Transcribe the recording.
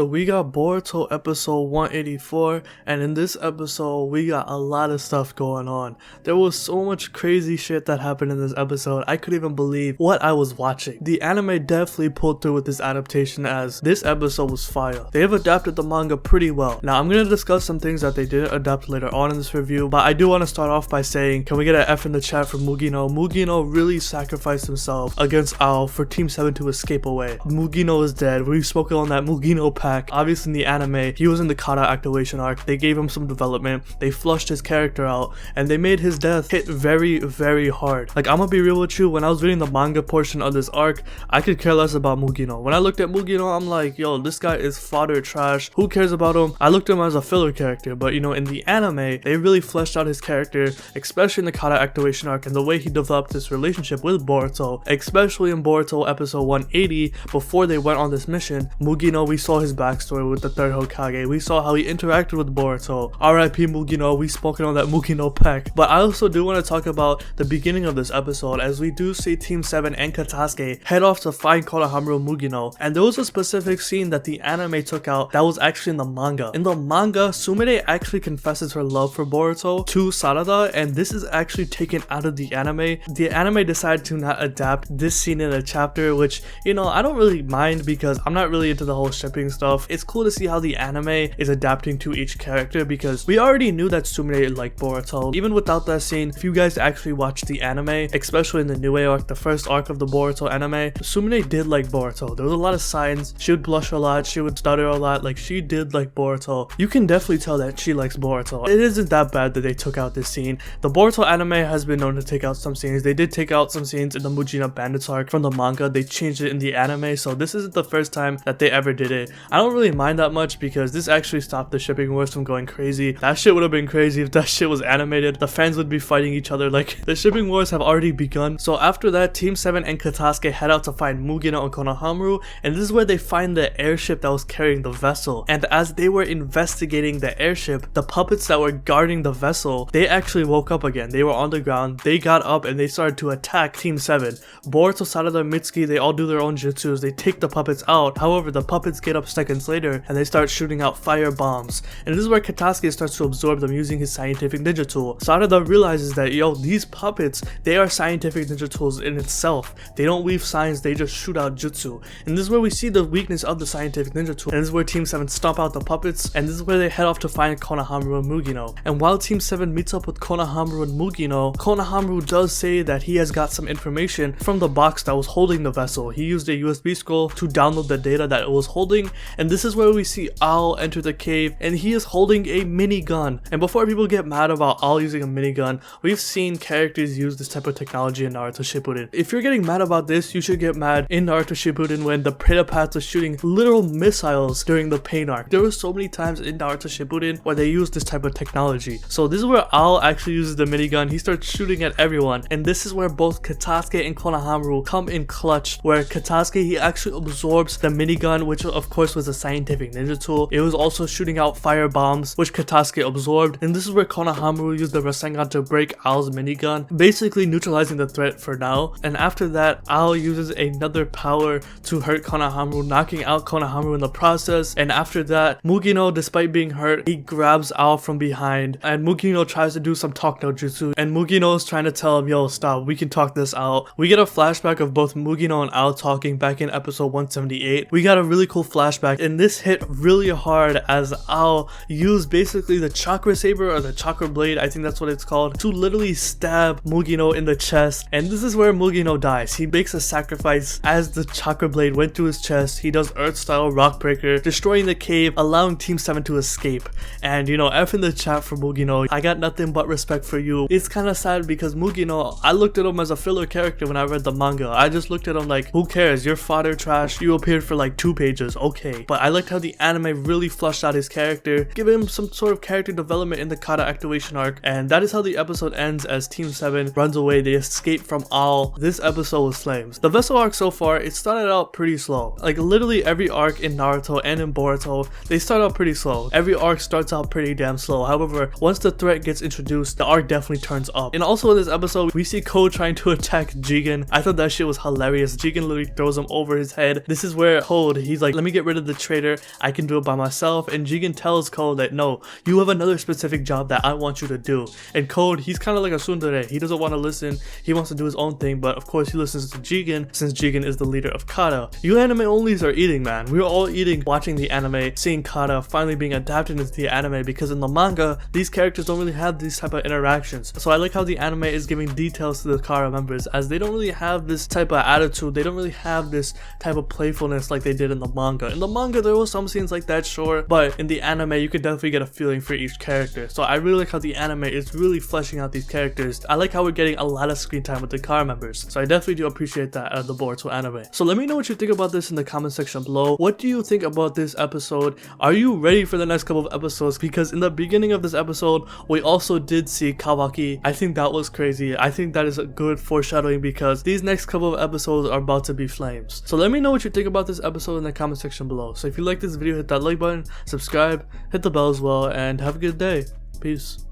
So we got Boruto episode 184, and in this episode we got a lot of stuff going on. There was so much crazy shit that happened in this episode, I couldn't even believe what I was watching. The anime definitely pulled through with this adaptation, as this episode was fire. They have adapted the manga pretty well. Now I'm going to discuss some things that they didn't adapt later on in this review, but I do want to start off by saying, can we get an F in the chat for Mugino? Mugino really sacrificed himself against Ao for Team 7 to escape away. Mugino is dead. We've spoken on that Mugino pack. Obviously in the anime, he was in the Kata activation arc. They gave him some development. They flushed his character out and they made his death hit very, very hard. Like, I'm gonna be real with you, when I was reading the manga portion of this arc, I could care less about Mugino. When I looked at Mugino, I'm like, yo, this guy is fodder trash. Who cares about him? I looked at him as a filler character, but you know, in the anime, they really fleshed out his character, especially in the Kata activation arc and the way he developed this relationship with Boruto, especially in Boruto episode 180, before they went on this mission. Mugino, we saw his backstory with the third Hokage. We saw how he interacted with Boruto. RIP Mugino, we spoken on that Mugino pack. But I also do want to talk about the beginning of this episode, as we do see Team 7 and Katasuke head off to find Konohamaru Mugino, and there was a specific scene that the anime took out that was actually in the manga. In the manga, Sumire actually confesses her love for Boruto to Sarada, and this is actually taken out of the anime. The anime decided to not adapt this scene in a chapter, which, you know, I don't really mind because I'm not really into the whole shipping stuff. It's cool to see how the anime is adapting to each character, because we already knew that Sumire liked Boruto. Even without that scene, if you guys actually watch the anime, especially in the New arc, the first arc of the Boruto anime, Sumire did like Boruto. There was a lot of signs. She would blush a lot, she would stutter a lot, like she did like Boruto. You can definitely tell that she likes Boruto. It isn't that bad that they took out this scene. The Boruto anime has been known to take out some scenes. They did take out some scenes in the Mujina Bandits arc from the manga. They changed it in the anime, so this isn't the first time that they ever did it. I don't really mind that much because this actually stopped the shipping wars from going crazy. That shit would have been crazy if that shit was animated. The fans would be fighting each other. Like, the shipping wars have already begun. So after that, Team 7 and Katasuke head out to find Mugino and Konohamaru, and this is where they find the airship that was carrying the vessel. And as they were investigating the airship, the puppets that were guarding the vessel, they actually woke up again. They were on the ground, they got up and they started to attack Team 7. Boruto, Sarada, Mitsuki, they all do their own jutsus. They take the puppets out. However, the puppets get up seconds later and they start shooting out fire bombs. And this is where Katasuke starts to absorb them using his scientific ninja tool. Sarada realizes that, yo, these puppets, they are scientific ninja tools in itself. They don't weave signs, they just shoot out jutsu. And this is where we see the weakness of the scientific ninja tool. And this is where Team 7 stomp out the puppets, and this is where they head off to find Konohamaru and Mugino. And while Team 7 meets up with Konohamaru and Mugino, Konohamaru does say that he has got some information from the box that was holding the vessel. He used a USB scroll to download the data that it was holding, and this is where we see Ao enter the cave, and he is holding a minigun. And before people get mad about Ao using a minigun, we've seen characters use this type of technology in Naruto Shippuden. If you're getting mad about this, you should get mad in Naruto Shippuden when the Predator Path was shooting literal missiles during the Pain arc. There were so many times in Naruto Shippuden where they used this type of technology. So this is where Ao actually uses the minigun. He starts shooting at everyone, and this is where both Katasuke and Konohamaru come in clutch, where Katasuke, he actually absorbs the minigun, which of course was a scientific ninja tool. It was also shooting out fire bombs, which Katasuke absorbed, and this is where Konohamaru used the Rasengan to break Ao's minigun, basically neutralizing the threat for now. And after that, Ao uses another power to hurt Konohamaru, knocking out Konohamaru in the process. And after that, Mugino, despite being hurt, he grabs Ao from behind, and Mugino tries to do some talk no jutsu, and Mugino is trying to tell him, yo, stop, we can talk this out. We get a flashback of both Mugino and Ao talking back in episode 178. We got a really cool flashback, and this hit really hard as Ao used basically the chakra saber, or the chakra blade, I think that's what it's called, to literally stab Mugino in the chest. And this is where Mugino dies. He makes a sacrifice as the chakra blade went through his chest. He does Earth style rock breaker, destroying the cave, allowing Team 7 to escape. And you know, F in the chat for Mugino. I got nothing but respect for you. It's kind of sad because Mugino, I looked at him as a filler character when I read the manga. I just looked at him like, who cares? You're fodder trash. You appeared for like 2 pages. Okay. But I liked how the anime really flushed out his character, giving him some sort of character development in the Kata activation arc. And that is how the episode ends, as Team 7 runs away. They escape from Ao. This episode was flames. The vessel arc so far, it started out pretty slow. Like literally every arc in Naruto and in Boruto, they start out pretty slow. Every arc starts out pretty damn slow. However, once the threat gets introduced, the arc definitely turns up. And also in this episode, we see Code trying to attack Jigen. I thought that shit was hilarious. Jigen literally throws him over his head. This is where Code, he's like, let me get rid of this the traitor, I can do it by myself. And Jigen tells Code that no, you have another specific job that I want you to do. And Code, he's kind of like a tsundere. He doesn't want to listen, he wants to do his own thing, but of course he listens to Jigen since Jigen is the leader of Kata. You anime onlys are eating, man. We were all eating watching the anime, seeing Kata finally being adapted into the anime, because in the manga these characters don't really have these type of interactions. So I like how the anime is giving details to the Kata members, as they don't really have this type of attitude, they don't really have this type of playfulness like they did in the manga. In the manga there was some scenes like that, sure, but in the anime you could definitely get a feeling for each character. So I really like how the anime is really fleshing out these characters. I like how we're getting a lot of screen time with the Kara members, so I definitely do appreciate that out of the Boruto anime. So let me know what you think about this in the comment section below. What do you think about this episode? Are you ready for the next couple of episodes? Because in the beginning of this episode we also did see Kawaki. I think that was crazy. I think that is a good foreshadowing, because these next couple of episodes are about to be flames. So let me know what you think about this episode in the comment section below. So if you like this video, hit that like button, subscribe, hit the bell as well, and have a good day. Peace.